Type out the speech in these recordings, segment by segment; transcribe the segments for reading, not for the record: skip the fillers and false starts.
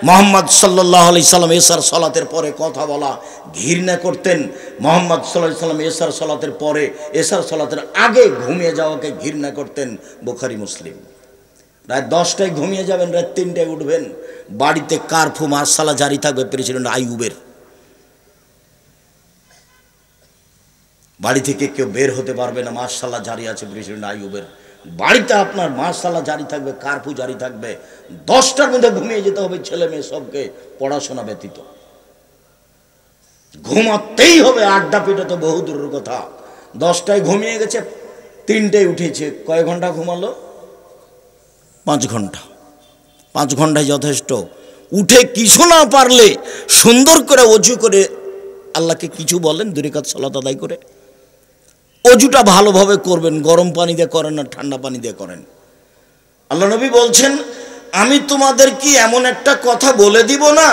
মোহাম্মদ সাল্লাল্লাহু আলাইহি সাল্লাম এশার সালাতের পরে কথা বলা ঘৃণা করতেন। মোহাম্মদ সাল্লাল্লাহু আলাইহি সাল্লাম এশার সালাতের পরে, এশার সালাতের আগে ঘুমিয়ে যাওয়াকে ঘৃণা করতেন। বুখারী মুসলিম। রাত 10টায় ঘুমিয়ে যাবেন, রাত 3টায় উঠবেন। বাড়িতে কারফিউ মার্শালা জারি থাকবে প্রেসিডেন্ট আইয়ুবের। বাড়ি থেকে কেউ বের হতে পারবে না, মার্শাল্লাহ জারি আছে প্রেসিডেন্ট আইয়ুবের। বাড়িতে আপনার মার্শাল্লাহ জারি থাকবে, কারফিউ জারি থাকবে। 10টার মধ্যে ঘুমিয়ে যেতে হবে ছেলে মেয়ে সবকে, পড়াশোনা ব্যতীত। ঘুমাতেই হবে, আড্ডা পিটা তো বহু দূরের কথা। 10টায় ঘুমিয়ে গেছে, 3টায় উঠেছে, কয় ঘন্টা ঘুমালো? 5 ঘন্টা। 5 ঘন্টায় যথেষ্ট। উঠে কিছু না পারলে সুন্দর করে অজু করে আল্লাহকে কিছু বলেন, 2 রাকাত সালাত আদায় করে। অজুটা ভালোভাবে করবেন, গরম পানি দিয়ে করেন না ঠান্ডা পানি দিয়ে করেন। আল্লাহ নবী বলছেন, আমি তোমাদের কি এমন একটা কথা বলে দিব না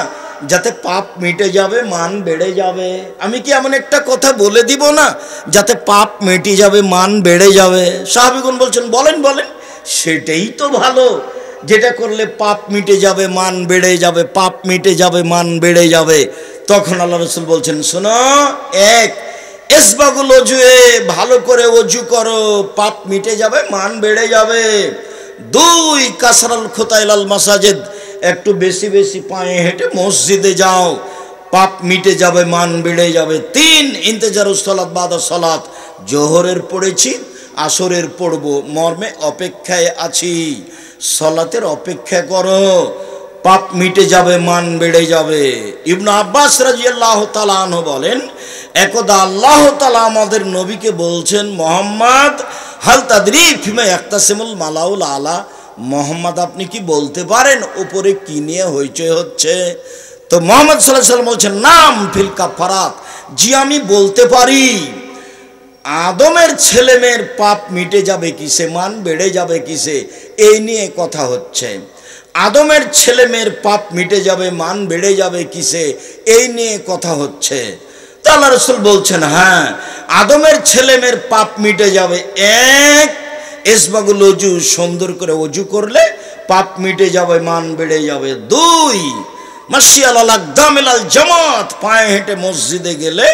যাতে পাপ মিটে যাবে, মান বেড়ে যাবে? আমি কি এমন একটা কথা বলে দিব না যাতে পাপ মিটে যাবে, মান বেড়ে যাবে? সাহাবীগণ বলছেন, বলেন বলেন। সেটাই তো ভালো, যেটা করলে পাপ মিটে যাবে, মান বেড়ে যাবে, পাপ মিটে যাবে, মান বেড়ে যাবে। তখন আল্লাহ রাসূল বলছেন, শোনো, 1 ইসবাগুল ওজুয়ে, ভালো করে ওজু করো, পাপ মিটে যাবে, মান বেড়ে যাবে। 2 কাসরাল খুতাইলাল মাসাজিদ, একটু বেশি বেশি পায়ে হেঁটে মসজিদে যাও, পাপ মিটে যাবে, মান বেড়ে যাবে। 3 ইন্তেজারুস সালাত বাদা সালাত, জোহরের পড়েছি, আসরের পড়ব, মর্মে অপেক্ষায় আছি, সালাতের অপেক্ষা করো, পাপ মিটে যাবে, মান বেড়ে যাবে। ইবনে আব্বাস রাদিয়াল্লাহু তাআলা আনহু বলেন, একদা আল্লাহ তাআলা আমাদের নবীকে বলছেন, মুহাম্মদ হাল তাদরি ফিমা ইয়াক্তাসিমুল মালাউল আলা, মুহাম্মদ আপনি কি বলতে পারেন উপরে কি নিয়ে হইচই হচ্ছে? তো মুহাম্মদ সাল্লাল্লাহু আলাইহি ওয়াসাল্লাম বলছেন, নাম ফিল কাফারাত, জি আমি বলতে পারি। আদমের ছেলে মেয়ের পাপ মিটে যাবে কিসে, মান বেড়ে যাবে কিসে, এই নিয়ে কথা হচ্ছে। আদমের ছেলে মেয়ের পাপ মিটে যাবে, মান বেড়ে যাবে কিসে, এই নিয়ে কথা হচ্ছে। তা আল্লাহ রাসূল বলছেন, হ্যাঁ, আদমের ছেলে মেয়ের পাপ মিটে যাবে। 1 ইসবাগুল ওজু, সুন্দর করে ওজু করলে পাপ মিটে যাবে, মান বেড়ে যাবে। 2 মাশিয়াল আল আকদামিল আল জামাত, পায়ে হেঁটে মসজিদে গেলে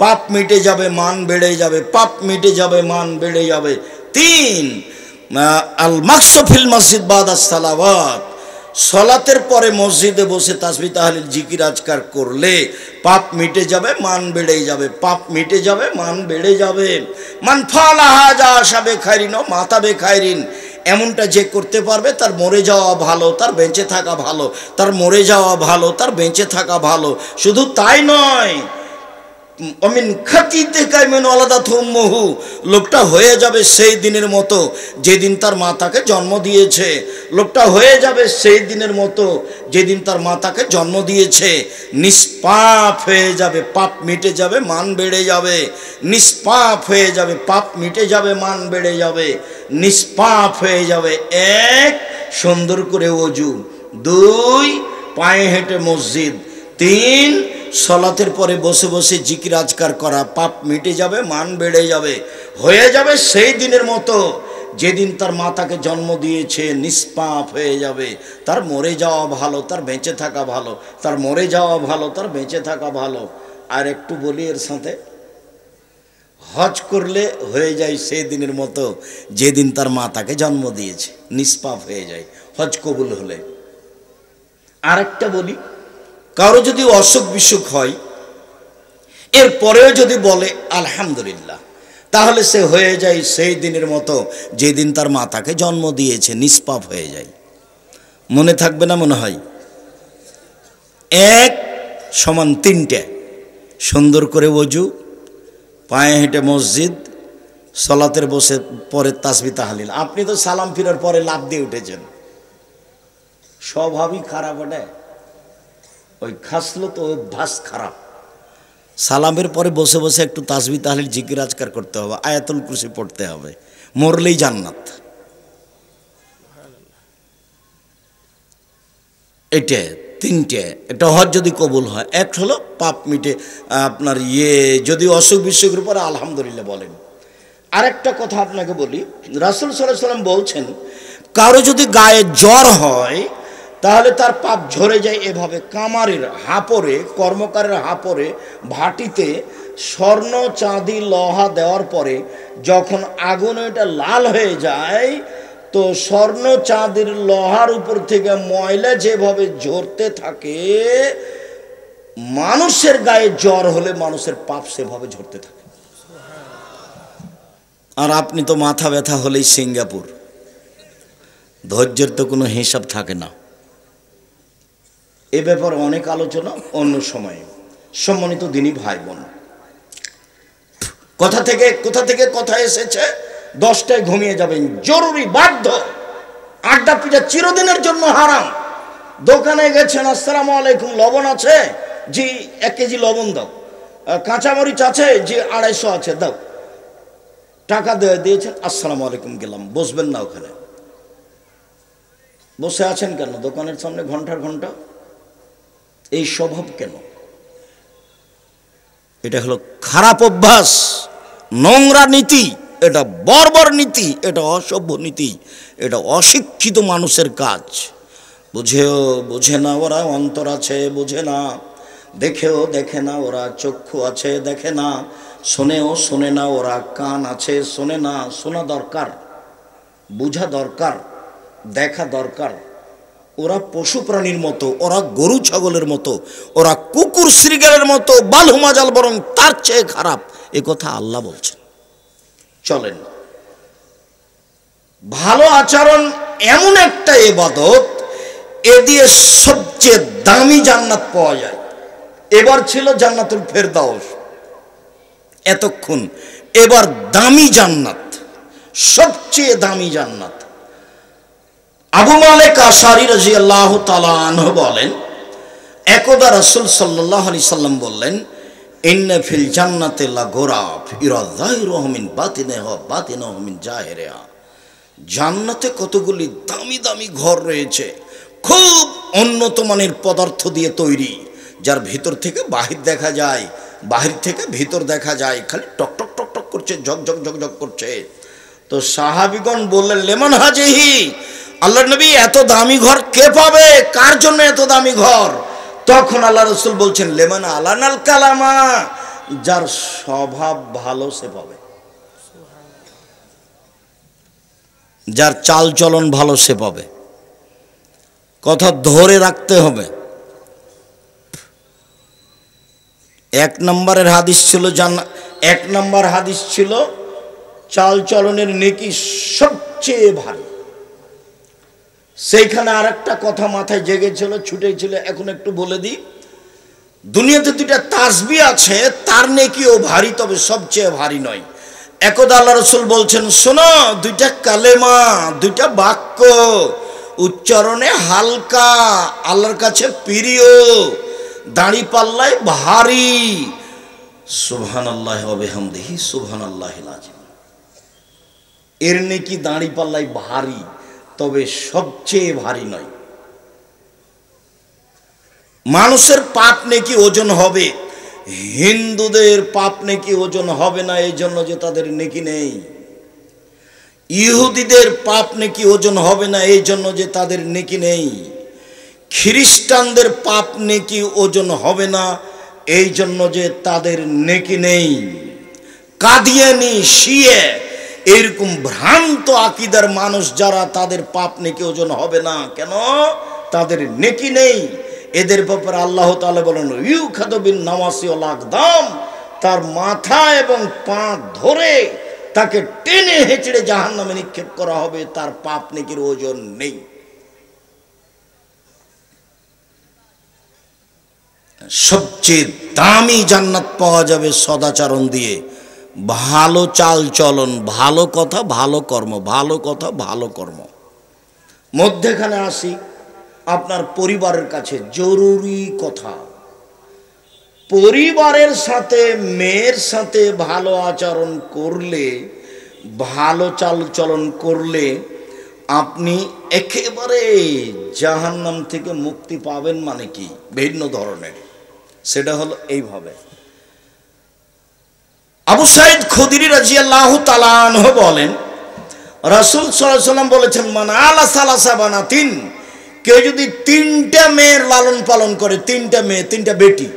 পাপ মিটে যাবে, মান বেড়ে যাবে, পাপ মিটে যাবে, মান বেড়ে যাবে। 3 আল মাকসু ফিল মসজিদ বাদাস সালাওয়াত, সালাতের পরে মসজিদে বসে তাসবিহ তাহলিল জিকির আজকার করলে পাপ মিটে যাবে, মান বেড়ে যাবে, পাপ মিটে যাবে, মান বেড়ে যাবে। মান ফালা হাজা আশাবে খাইরিন ও মাতাবে খাইরিন, এমনটা যে করতে পারবে তার মরে যাওয়া ভালো, তার বেঁচে থাকা ভালো, তার মরে যাওয়া ভালো, তার বেঁচে থাকা ভালো। শুধু তাই নয়, অমিন খাতিতে কাইমেন আলাদা থুম্মহু, লোকটা হয়ে যাবে সেই দিনের মতো যেদিন তার মা তাকে জন্ম দিয়েছে। লোকটা হয়ে যাবে সেই দিনের মতো যেদিন তার মা তাকে জন্ম দিয়েছে। নিষ্পাপ হয়ে যাবে, পাপ মিটে যাবে, মান বেড়ে যাবে। নিষ্পাপ হয়ে যাবে, পাপ মিটে যাবে, মান বেড়ে যাবে। নিষ্পাপ হয়ে যাবে। 1 সুন্দর করে ওজু, 2 পায়ে হেঁটে মসজিদ, 3 সালাতের পরে বসে বসে জিকির আজকার করা, পাপ মিটে যাবে, মান বেড়ে যাবে। হয়ে যাবে সেই দিনের মতো যেদিন তার মা তাকে জন্ম দিয়েছে। নিষ্পাপ হয়ে যাবে, তার মরে যাওয়া ভালো, তার বেঁচে থাকা ভালো, তার মরে যাওয়া ভালো, তার বেঁচে থাকা ভালো। আর একটু বলি এর সাথে, হজ করলে হয়ে যায় সেই দিনের মতো যেদিন তার মা তাকে জন্ম দিয়েছে, নিষ্পাপ হয়ে যায় হজ কবুল হলে। আরেকটা বলি, কারো যদি অসুখ বিসুখ হয়, এরপরেও যদি বলে আলহামদুলিল্লাহ, তাহলে সে হয়ে যায় সেই দিনের মতো যেদিন তার মা তাকে জন্ম দিয়েছে, নিষ্পাপ হয়ে যায়। মনে থাকবে না মনে হয়? 1 সমান 3টে, সুন্দর করে ওজু, পায়ে হেঁটে মসজিদ, সালাতের বসে পরে তাসবিহ তাহলিল। আপনি তো সালাম ফিরার পরে লাফ দিয়ে উঠেছেন, স্বভাবই খারাপ। ওটা ওই খাসলো তো অভ্যাস খারাপ। সালামের পরে বসে বসে একটু তাসবিহ তাহলিল জিকির আজকার করতে হবে, আয়াতুল কুরসি পড়তে হবে, মরলেই জান্নাত। এটা 3টে। একটা হজ যদি কবুল হয়, 1 হলো পাপ মিটে, আপনার যদি অসুখ বিসুখের উপরে আলহামদুলিল্লাহ বলেন। আরেকটা কথা আপনাকে বলি, রাসূল সাল্লাল্লাহু আলাইহি ওয়াসাল্লাম বলছেন, কারো যদি গায়ে জ্বর হয়, তাহলে তার পাপ ঝরে যায় এভাবে। কামারের হাপরে, কর্মকারের হাপরে, ভাটিতে স্বর্ণ চাঁদি লোহা দেওয়ার পরে যখন আগুনে এটা লাল হয়ে যায়, তো স্বর্ণ চাঁদির লোহার উপর থেকে ময়লা যেভাবে ঝরতে থাকে, মানুষের গায়ে জ্বর হলে মানুষের পাপ সেভাবে ঝরতে থাকে। আর আপনি তো মাথা ব্যথা হলেই সিঙ্গাপুর, ধৈর্যের তো কোনো হিসাব থাকে না। এ ব্যাপারে অনেক আলোচনা অন্য সময়ে। সম্মানিত দিনী ভাই বোন, কোথা থেকে কথা এসেছে, 10টায় ঘুমিয়ে যাবেন, জরুরি, বাধ্য। আড্ডা পিঠা চিরদিনের জন্য হারাম। দোকানে গেছেন, আসসালামু আলাইকুম, লবণ আছে? জি 1 কেজি লবণ দাও। কাঁচামরিচ আছে? জি 250 আছে, দাও। টাকা দিয়েছেন, আসসালামু আলাইকুম, গেলাম। বসবেন না ওখানে। বসে আছেন কেন দোকানের সামনে ঘন্টার ঘন্টা? এই স্বভাব কেন? এটা হলো খারাপ অভ্যাস, নোংরা নীতি, এটা বর্বর নীতি, এটা অসভ্য নীতি, এটা অশিক্ষিত মানুষের কাজ। বোঝে না ওরা, অন্তর আছে বোঝে না, দেখেও দেখে না ওরা, চক্ষু আছে দেখে না, শোনেও শোনে না ওরা, কান আছে শোনে না। শোনা দরকার, বোঝা দরকার, দেখা দরকার। ওরা পশু প্রাণীর মতো, ওরা গরু ছাগলের মতো, ওরা কুকুর শ্রীগালের মতো, বালহুমাজাল, বরং তার চেয়ে খারাপ। এ কথা আল্লাহ বলছেন। চলেন, ভালো আচরণ এমন একটা ইবাদত, এ দিয়ে সবচেয়ে দামি জান্নাত পাওয়া যায়। এবার ছিল জান্নাতুল ফেরদাউস, এতক্ষণ এবার দামি জান্নাত, সবচেয়ে দামি জান্নাত। আবু মালিক আশআরী রাদিয়াল্লাহু তাআলা আনহু বলেন, একদা রাসূল সাল্লাল্লাহু আলাইহি সাল্লাম বললেন, ইন্না ফিল জান্নাতি লা গুরাফ ইরা যাহিরুহু মিন বাতিনিহা বাতিনুহু মিন জাহিরিহা। জান্নাতে কতগুলি দামি দামি ঘর রয়েছে, খুব উন্নত মানের পদার্থ দিয়ে তৈরি, যার ভিতর থেকে বাহির দেখা যায়, বাহির থেকে ভিতর দেখা যায়, খালি টক টক টক টক করছে, ঝক ঝক ঝক ঝক করছে। তো সাহাবীগণ বললেন, লেমান হাজিহি, আল্লাহর নবী এত দামি ঘর কে পাবে, কার জন্য এত দামি ঘর? তখন আল্লাহ রাসূল বলছেন, লেমান আলানাল কালামা, যার স্বভাব ভালো সে পাবে, যার চাল চলন ভালো সে পাবে। কথা ধরে রাখতে হবে। 1 নম্বরের হাদিস ছিল এক নম্বর হাদিস ছিল চাল চলনের নেকি সবচেয়ে ভারী। সেইখানে আরেকটা কথা মাথায় জেগেছিল, ছুটেছিল, এখন একটু বলে দিই। দুনিয়াতে 2টা তাসবিহ আছে, তার নেকিও ভারী, তবে সবচেয়ে ভারী নয়। একদা আল্লাহ রাসূল বলছেন, শোনো, 2টা কালেমা, 2টা বাক্য উচ্চারণে হালকা, আল্লাহর কাছে প্রিয়, দাড়ি পাল্লায় ভারী। সুবহানাল্লাহি ওয়া বিহামদিহি সুবহানাল্লাহিল আযীম। এর নেকি দাড়ি পাল্লায় ভারী, তবে সবচেয়ে ভারী নয়। মানুষের পাপ নেকি ওজন হবে, হিন্দুদের পাপ নেকি ওজন হবে না, এই জন্য যে তাদের নেকি নেই। ইহুদিদের পাপ নেকি ওজন হবে না, এই জন্য যে তাদের নেকি নেই। খ্রিস্টানদের পাপ নেকি ওজন হবে না, এই জন্য যে তাদের নেকি নেই। কাদিয়ানি, শিয়ে, এরকম ভ্রান্ত আকীদার মানুষ যারা, তাদের পাপ নেকি ওজন হবে না। কেন? তাদের নেকি নেই। এদের ব্যাপারে আল্লাহ তাআলা বলেন, ইউখাযু বিন নাওয়াসি ওয়াল আকদাম, তার মাথা এবং পা ধরে তাকে টেনে হেঁচড়ে জাহান্নামে নিক্ষেপ করা হবে, তার পাপ নেকির ওজন নেই। সবচেয়ে দামি জান্নাত পাওয়া যাবে সদাচরণ দিয়ে, ভালো চাল চলন, ভালো কথা, ভালো কর্ম, ভালো কথা, ভালো কর্ম। মধ্যেখানে আসি আপনার পরিবারের কাছে, জরুরি কথা। পরিবারের সাথে, মেয়ের সাথে ভালো আচরণ করলে, ভালো চাল চলন করলে আপনি একেবারে জাহান্নাম থেকে মুক্তি পাবেন। মানে কি? ভিন্ন ধরনের। সেটা হলো এইভাবে। আবু সাঈদ খুদরি রাদিয়াল্লাহু তাআলা আনহু বলেন, রাসূল সাল্লাল্লাহু আলাইহি ওয়াসাল্লাম বলেছেন, মান আলা সালাসা বানাতিন, কেউ যদি 3টা মেয়ের লালন পালন করে, 3টা মেয়ে, 3টা বেটি,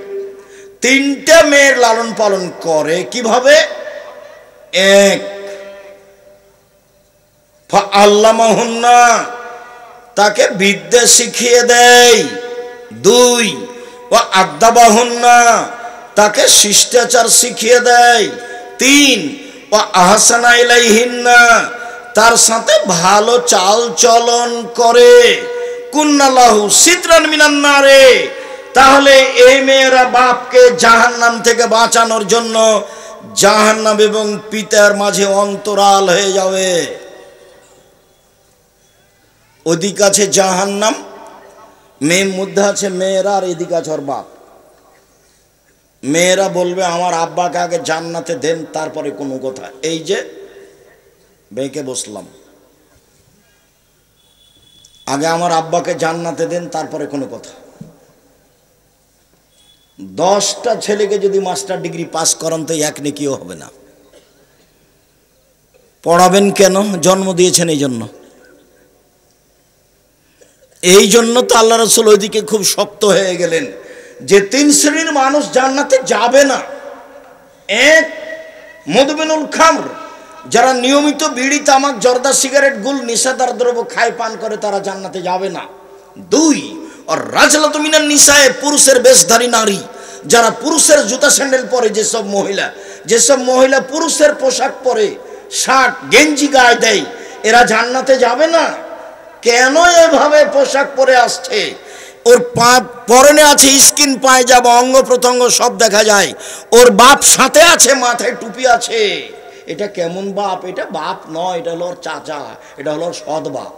3টা মেয়ের লালন পালন করে কিভাবে? এক, আল্লামাহুন্না, তাকে বিদ্যা শিখিয়ে দেয়। 2, ও আদাবাহুন্না, তাকে শিষ্টাচার শিখিয়ে দেয়। 3, ও আহসানা ইলাইহিন্না, তার সাথে ভালো চাল চলন করে। কুন্নালাহু সিতরান মিনান নারে, তাহলে এই মেয়েরা বাপকে জাহান্নাম থেকে বাঁচানোর জন্য জাহান্নাম এবং পিতার মাঝে অন্তরাল হয়ে যাবে। ওদিকে আছে জাহান্নাম, মেয়ের মধ্যে আছে মেয়েরা, আর এদিকে আছে ওর বাপ। মেয়েরা বলবে আমার আব্বাকে আগে জান্নাতে দেন, তারপরে কোনো কথা। এই যে বেঁকে বসলাম, আগে আমার আব্বাকে জান্নাতে দেন, তারপরে কোনো কথা। 10টা ছেলেকে যদি মাস্টার ডিগ্রি পাস করান তো এক নেকিও হবে না। পড়াবেন কেন? জন্ম দিয়েছেন এই জন্য। এই জন্য তো আল্লাহ রাসূল ওইদিকে খুব শক্ত হয়ে গেলেন যে 3 শ্রেণীর মানুষ জান্নাতে যাবে না। 1, মুদমিনুল খামর, যারা নিয়মিত বিড়ি, তামাক, জর্দা, সিগারেট, গুল, নেশাদার দ্রব্য খায় পান করে, তারা জান্নাতে যাবে না। 2, আর রাজলাতু মিনান নিসায়ে, পুরুষের বেশধারী নারী, যারা পুরুষের জুতা স্যান্ডেল পরে, যেসব মহিলা পুরুষের পোশাক পরে, শার্ট গেঞ্জি গায়ে দেয়, এরা জান্নাতে যাবে না। কেন এভাবে পোশাক পরে আসছে? ওর পরনে আছে স্কিন পায়জামা, অঙ্গ প্রত্যঙ্গ সব দেখা যায়। ওর বাপ সাথে আছে, মাথায় টুপি আছে। এটা কেমন বাপ? এটা বাপ নয়, এটা হলো ওর চাচা, এটা হলো ওর সৎ বাপ,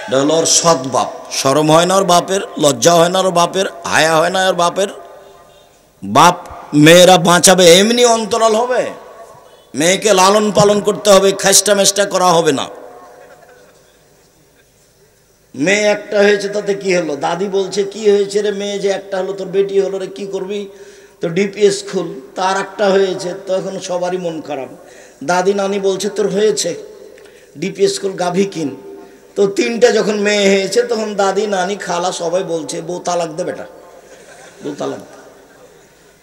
এটা হলো ওর সৎ বাপ। শরম হয় না ওর বাপের? লজ্জা হয় না ওর বাপের? হায়া হয় না ওর বাপের? বাপ মেয়েরা বাঁচাবে এমনি অন্তরাল হবে? মেয়েকে লালন পালন করতে হবে, খাস্টা মেষ্টা করা হবে না। মেয়ে একটা হয়েছে তাতে কি হলো? দাদি বলছে কি হয়েছে রে, মেয়ে যে একটা হলো, তোর বেটি হলো রে, কি করবি? তো ডিপিএস খুল। তার একটা হয়েছে, তো এখন সবারই মন খারাপ। দাদি নানি বলছে তোর হয়েছে, ডিপিএস খুল, গাভী কিন। তো 3টা যখন মেয়ে হয়েছে, তখন দাদি নানি খালা সবাই বলছে বউ তালাক দে বেটা, বউ তালাক দে।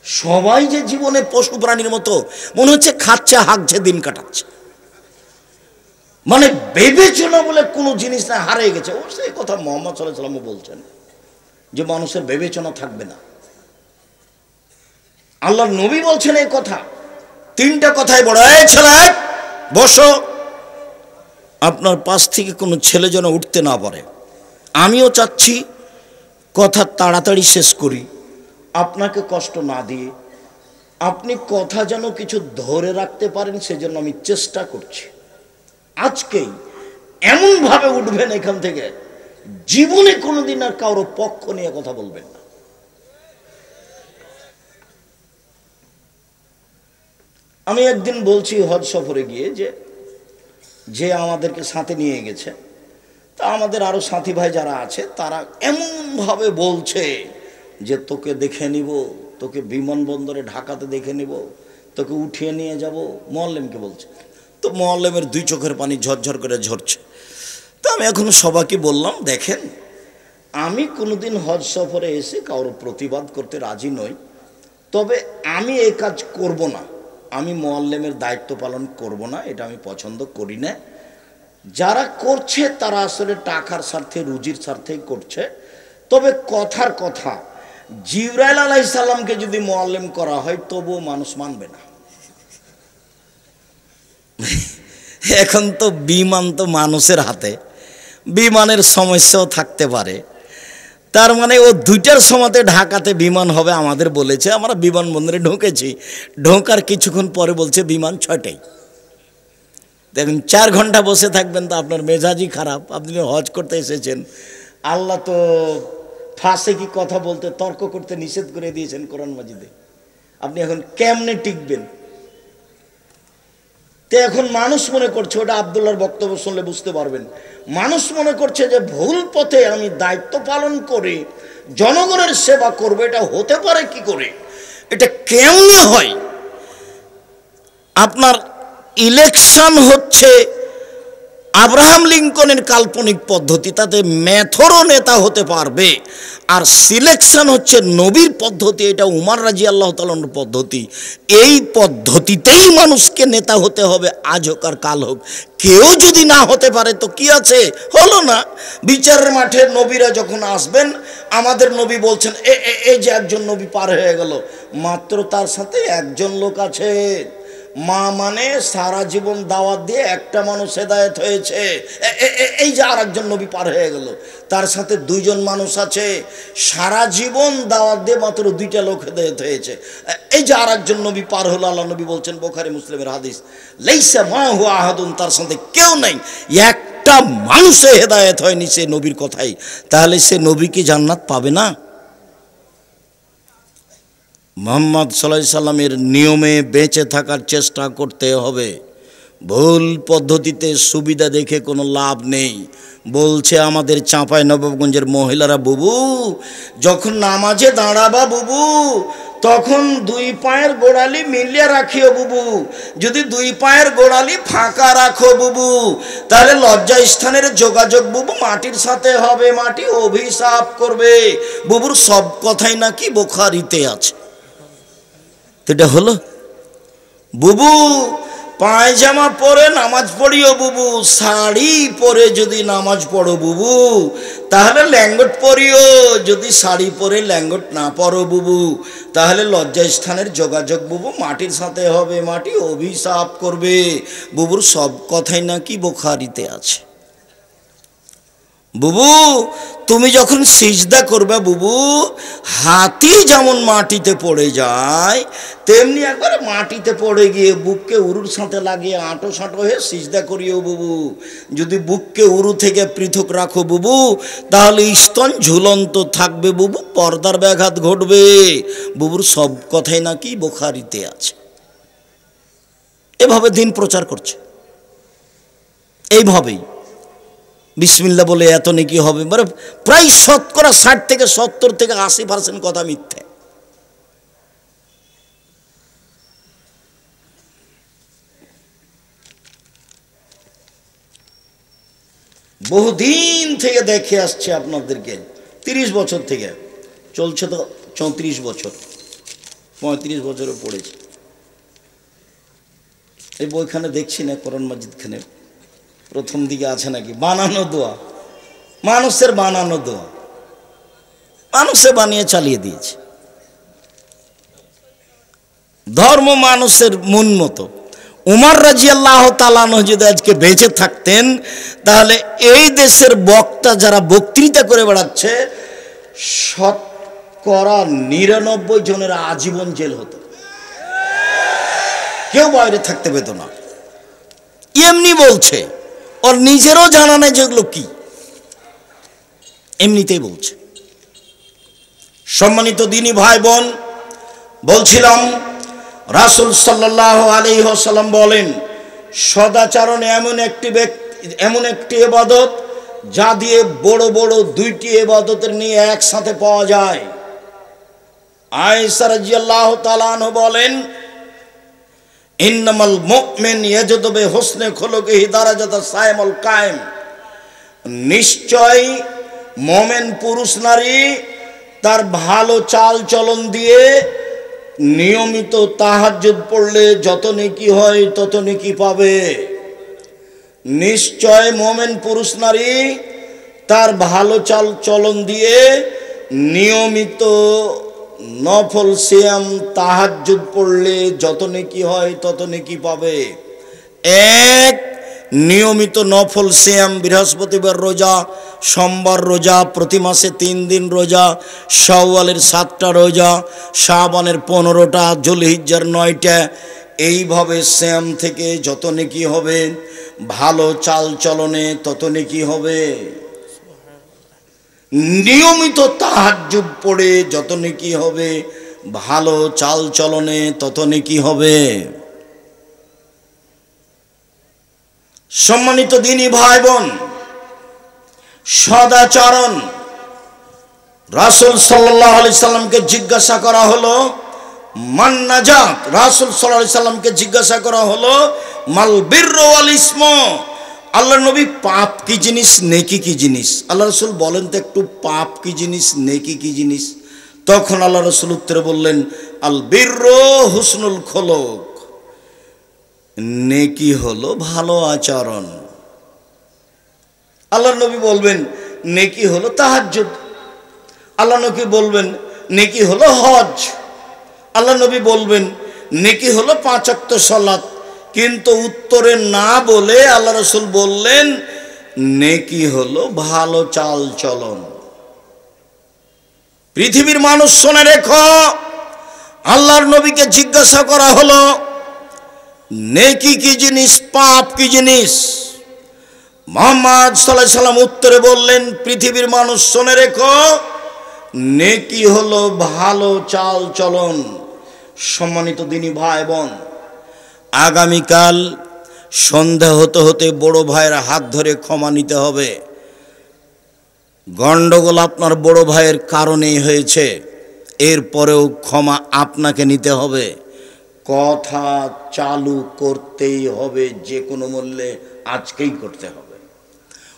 সবাই যে জীবনে পশু প্রাণীর মতো মনে হচ্ছে খাচ্ছে, হাঁকছে, দিন কাটাচ্ছে। মানে বিবেচনা বলে কোনো জিনিস না, হারিয়ে গেছে। ও সেই কথা মুহাম্মদ সাল্লাল্লাহু আলাইহি ওয়াসাল্লাম বলছেন যে মানুষের বিবেচনা থাকবে না। আল্লাহর নবী বলছেন এই কথা। 3টা কথাই বড়। এই ছেলে বসো, আপনার পাশ থেকে কোনো ছেলে যেন উঠতে না পারে। আমিও চাচ্ছি কথা তাড়াতাড়ি শেষ করি, আপনাকে কষ্ট না দিয়ে। আপনি কথা যেন কিছু ধরে রাখতে পারেন, সেজন্য আমি চেষ্টা করছি। আজকেই এমনভাবে উঠবেন এখান থেকে, জীবনে কোনোদিন আর কারো পক্ষ নিয়ে কথা বলবেন না। আমি একদিন বলছি হজ সফরে গিয়ে, যে আমাদেরকে সাথে নিয়ে গেছে, তা আমাদের আরো সাথী ভাই যারা আছে, তারা এমনভাবে বলছে যে তোকে দেখে নিব, তোকে বিমানবন্দরে ঢাকাতে দেখে নিব, তোকে উঠিয়ে নিয়ে যাব। মুআল্লিমকে বলছে। তো মুআল্লিমের 2 চোখের পানি ঝরঝর করে ঝরছে। তো আমি এখন সবাইকে বললাম, দেখেন আমি কোনোদিন হজ সফরে এসে কারোর প্রতিবাদ করতে রাজি নই, তবে আমি এই কাজ করব না, আমি মুআল্লিমের দায়িত্ব পালন করব না, এটা আমি পছন্দ করি না। যারা করছে তারা আসলে টাকার স্বার্থে, রুজির স্বার্থেই করছে। তবে কথার কথা, জিবরাইল আলাইহিস সালামকে যদি মুআল্লিম করা হয় তবুও মানুষ মানবে না। এখন তো বিমান তো মানুষের হাতে, বিমানের সমস্যাও থাকতে পারে। তার মানে ও 2টার সময়তে ঢাকাতে বিমান হবে আমাদের বলেছে। আমরা বিমানবন্দরে ঢুকেছি, ঢোকার কিছুক্ষণ পরে বলছে বিমান 6টায়। দেখুন 4 ঘন্টা বসে থাকবেন তো আপনার মেজাজই খারাপ। আপনি হজ করতে এসেছেন, আল্লাহ তো ফাঁসে কি কথা বলতে, তর্ক করতে নিষেধ করে দিয়েছেন কোরআন মাজিদে। আপনি এখন কেমনে টিকবেন? তো এখন মানুষ মনে করছে, ওটা আব্দুল্লাহর বক্তব্য শুনলে বুঝতে পারবেন, মানুষ মনে করছে যে ভুল পথে আমি দায়িত্ব পালন করে জনগণের সেবা করব। এটা হতে পারে কি করে? এটা কেমনে হয়? আপনার ইলেকশন হচ্ছে আব্রাহাম লিঙ্কনের কাল্পনিক পদ্ধতি, তাতে ম্যাথরও নেতা হতে পারবে। আর সিলেকশন হচ্ছে নবীর পদ্ধতি, এটা উমর রাদিয়াল্লাহু তাআলার পদ্ধতি। এই পদ্ধতিতেই মানুষকে নেতা হতে হবে, আজ হোক আর কাল হোক। কেউ যদি না হতে পারে তো কি আছে, হলো না। বিচারের মাঠে নবীরা যখন আসবেন, আমাদের নবী বলছেন এই যে একজন নবী পার হয়ে গেল, মাত্র তার সাথে একজন লোক আছে। মা মানে সারা জীবন দাওয়াত দিয়ে একটা মানুষ হেদায়েত হয়েছে, এই যে আর একজন নবী পার হয়ে গেল, তার সাথে দুইজন মানুষ আছে, সারা জীবন দাওয়াত দিয়ে মাত্র দুইটা লোক হেদায়েত হয়েছে, এই যে আর একজন নবী পার হলো। আল্লাহ নবী বলছেন, বুখারী মুসলিমের হাদিস, লাইসা মাহু আহাদুন, তার সাথে কেউ নাই, একটা মানুষে হেদায়েত হয়নি সে নবীর কথাই। তাহলে সে নবী কি জান্নাত পাবে না? মুহাম্মদ সাল্লাল্লাহু আলাইহি সাল্লামের নিয়মে বেঁচে থাকার চেষ্টা করতে হবে। ভুল পদ্ধতিতে সুবিধা দেখে কোনো লাভ নেই। বলছে আমাদের চাঁপাই নবাবগঞ্জের মহিলারা, বুবু যখন নামাজে দাঁড়াবা বুবু, তখন দুই পায়ের গোড়ালি মিলিয়ে রাখিও বুবু। যদি দুই পায়ের গোড়ালি ফাঁকা রাখো বুবু, তাহলে লজ্জা স্থানের যোগাযোগ বুবু মাটির সাথে হবে, মাটি অভিশাপ করবে। বুবুর সব কথাই নাকি বুখারীতে আছে। এটা হলো বুবু পায়জামা পরে নামাজ পড়িও বুবু, শাড়ি পরে যদি নামাজ পড়ো বুবু, তাহলে ল্যাঙ্গট পরিও। যদি শাড়ি পরে ল্যাঙ্গট না পরো বুবু, তাহলে লজ্জাস্থানের যোগাযোগ বুবু মাটির সাথে হবে, মাটি অভিশাপ করবে। বুবুর সব কথাই নাকি বুখারীতে আছে। বুবু তুমি যখন সিজদা করবে বুবু, হাতি যেমন মাটিতে পড়ে যায়, তেমনি একবার মাটিতে পড়ে গিয়ে বুককে উরুর সাথে লাগিয়ে আঁটো সাঁটো হয়ে সিজদা করিও বুবু। যদি বুককে উরু থেকে পৃথক রাখো বুবু, তাহলে স্তন ঝুলন্ত থাকবে বুবু, পর্দার ব্যাঘাত ঘটবে। বুবুর সব কথাই নাকি বুখারীতে আছে। এভাবে দিন প্রচার করছে, এইভাবেই বিসমিল্লাহ বলে এত নেকি হবে, মানে প্রায় শতকরা 60 থেকে 70 থেকে 80% কথা মিথ্যে। বহুদিন থেকে দেখে আসছে আপনাদেরকে, 30 বছর থেকে চলছে, তো 34 বছর 35 বছরে পড়েছে। এই বইখানে দেখছি না, কোরআন মাজিদখানে প্রথম দিকে আছে নাকি বানানো দোয়া, মানুষের বানানো দোয়া, মানুষে বানিয়ে চালিয়ে দিয়েছে। ধর্ম মানুষের মন মতো। উমর রাদিয়াল্লাহু তাআলা আনহু যদি আজকে বেঁচে থাকতেন, তাহলে এই দেশের বক্তা যারা বক্তৃতা করে বেড়াচ্ছে, শতকরা 99 জনের আজীবন জেল হতো, কেউ বাইরে থাকতে পেত না। এমনি বলছে, ওর নিজেরও জানা নেই যেগুলো কি, এমনিতেই বলছে। সম্মানিত দিনী ভাই বোন, বলছিলাম রাসূল সাল্লাল্লাহু আলাইহি ওয়াসাল্লাম বলেন, সদাচরণ এমন একটি ইবাদত যা দিয়ে বড় বড় দুইটি ইবাদতের নিয়ে একসাথে পাওয়া যায়। আয়েশা রাদিয়াল্লাহু তাআলা আনহা বলেন, ইন্নামাল মুমিন ইয়াজদু বিহুসনি খুলুকিহি দারাজাতাস সাইমুল কায়েম, নিশ্চয় মুমিন পুরুষ নারী তার ভালো চাল চলন দিয়ে নিয়মিত তাহাজ্জুদ পড়লে যত নেকি হয় তত নেকি পাবে। নিশ্চয় মুমিন পুরুষ নারী তার ভালো চাল চলন দিয়ে নিয়মিত নফল সিয়াম তাহাজ্জুদ পড়লে যত নেকি হয় তত নেকি পাবে। এক, নিয়মিত নফল সিয়াম, বৃহস্পতিবার রোজা, সোমবার রোজা, প্রতি মাসে 3 দিন রোজা, শাওয়ালের 7টা রোজা, শাবানের 15টা, যুলহিজ্জার 9টা, এইভাবে সিয়াম থেকে যত নেকি হবে, ভালো চাল চলনে তত নেকি হবে। নিয়মিত তাহাজ্জুদ পড়ে যত নেকি হবে, ভালো চাল চলনে তত নেকি হবে। সম্মানিত দিনী ভাই বোন, সদাচরণ। রাসূল সাল্লাল্লাহু আলাইহি সাল্লামকে জিজ্ঞাসা করা হলো মান নাজাত, রাসূল সাল্লাল্লাহু আলাইহি সাল্লামকে জিজ্ঞাসা করা হলো মাল বিররু ওয়াল ইসমু, আল্লাহ নবী পাপ কি জিনিস, নেকি কি জিনিস, আল্লাহ রসুল বলেন তো একটু, পাপ কি জিনিস, নেকি কি জিনিস? তখন আল্লাহ রসুল উত্তরে বললেন, আল বিররু হুসনুল খুলুক, নেকি হলো ভালো আচরণ। আল্লাহ নবী বলবেন নেকি হলো তাহাজ্জুদ, আল্লাহ নবী বলবেন নেকি হলো হজ, আল্লাহ নবী বলবেন নেকি হলো 5 ওয়াক্ত সালাত। কিন্তু উত্তরে না বলে আল্লাহ রসুল বললেন নেকি হলো ভালো চাল চলন। পৃথিবীর মানুষ শুনে রেখো, আল্লাহর নবীকে জিজ্ঞাসা করা হলো নেকি কি জিনিস, পাপ কি জিনিস? মুহাম্মদ সাল্লাল্লাহু আলাইহি সাল্লাম উত্তরে বললেন, পৃথিবীর মানুষ শুনে রেখো, নেকি হলো ভালো চাল চলন। সম্মানিত দিনী ভাই বোন, আগামীকাল সন্ধ্যা হতে হতে বড় ভাইয়ের হাত ধরে ক্ষমা নিতে হবে। গন্ডগোল আপনার বড় ভাইয়ের কারণেই হয়েছে, এরপরেও ক্ষমা আপনাকে নিতে হবে। কথা চালু করতেই হবে, যে কোনো মূল্যে আজকেই করতে হবে।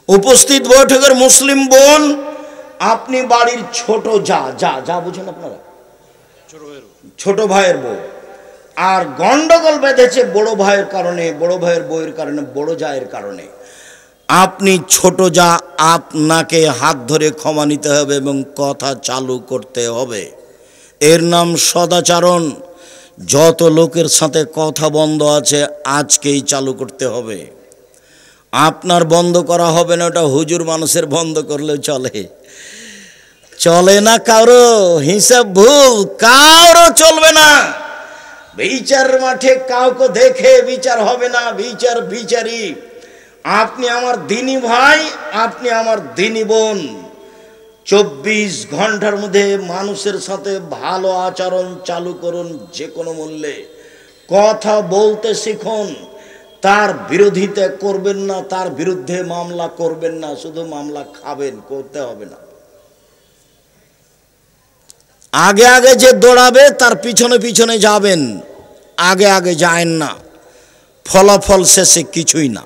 উপস্থিত বৈঠকের মুসলিম বোন, আপনি বাড়ির ছোট যা যা যা বুঝেন আপনারা, ছোট ভাইয়ের বউ, আর গন্ডগোল বেঁধেছে বড় ভাইয়ের কারণে, বড় ভাইয়ের বউয়ের কারণে, বড় জায়ের কারণে। আপনি ছোট যা, আপনাকে হাত ধরে ক্ষমা নিতে হবে এবং কথা চালু করতে হবে। এর নাম সদাচরণ। যত লোকের সাথে কথা বন্ধ আছে আজকেই চালু করতে হবে। আপনার বন্ধ করা হবে না, ওটা হুজুর মানুষের বন্ধ করলেও চলে, চলে না কারো, হিসাব ভুল কারো চলবে না। বিচার মাঠে কাউকে দেখে বিচার হবে না, বিচার বিচারি। আপনি আমার দিনী ভাই, আপনি আমার দিনী বোন। 24 ঘন্টার মধ্যে মানুষের সাথে ভালো আচরণ চালু করুন, যে কোনো মূল্যে। কথা বলতে শিখুন, তার বিরোধিতা করবেন না, তার বিরুদ্ধে মামলা করবেন না, শুধু মামলা খাবেন, করতে হবে না। আগে আগে যে দৌড়াবে তার পিছনে পিছনে যাবেন, আগে আগে যায়েন না। ফলাফল শেষে কিছুই না,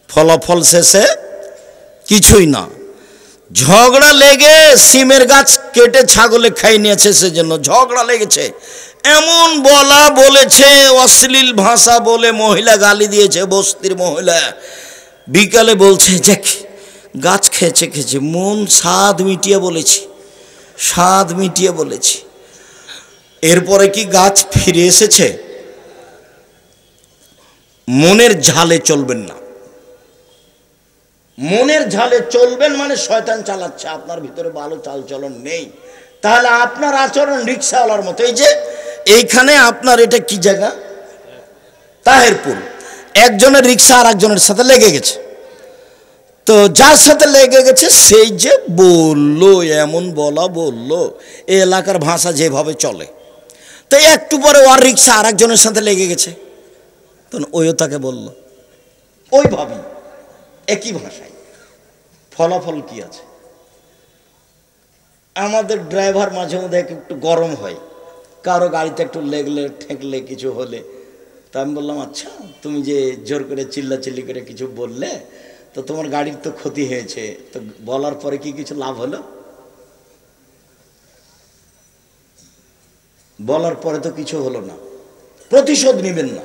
ফলাফল শেষে কিছুই না। ঝগড়া লেগে সিমের গাছ কেটে ছাগলে খাই নিয়েছে, সেজন্য ঝগড়া লেগেছে। এমন বলা বলেছে, অশ্লীল ভাষা বলে মহিলা গালি দিয়েছে, বস্তির মহিলা। বিকালে বলছে যে গাছ খেয়েছে খেয়েছে, মন স্বাদ মিটিয়ে বলেছি, স্বাদ মিটিয়ে বলেছি। এরপরে কি গাছ ফিরে এসেছে? মনের ঝালে চলবেন না। মনের ঝালে চলবেন মানে শয়তান চালাচ্ছে, আপনার ভিতরে ভালো চাল চলন নেই। তাহলে আপনার আচরণ রিক্সাওয়ালার মতো। এই যে এইখানে আপনার এটা কি জায়গা? তাহেরপুর। একজনের রিক্সা আর একজনের সাথে লেগে গেছে, তো যার সাথে লেগে গেছে সেই যে বললো, এমন বলা বললো, এই এলাকার ভাষা যেভাবে চলে, তো একটু পরে ওর রিক্সা আর একজনের সাথে লেগে গেছে, তখন ওইও তাকে বলল ওইভাবে একই ভাষায়। ফলাফল কি আছে? আমাদের ড্রাইভার মাঝে মধ্যে একটু গরম হয়, কারো গাড়িতে একটু লেগলে ঠেকলে কিছু হলে, তা আমি বললাম আচ্ছা তুমি যে জোর করে চিল্লাচিল্লি করে কিছু বললে, তো তোমার গাড়ির তো ক্ষতি হয়েছে, তো বলার পরে কি কিছু লাভ হলো? বলার পরে তো কিছু হলো না। প্রতিশোধ নেবেন না,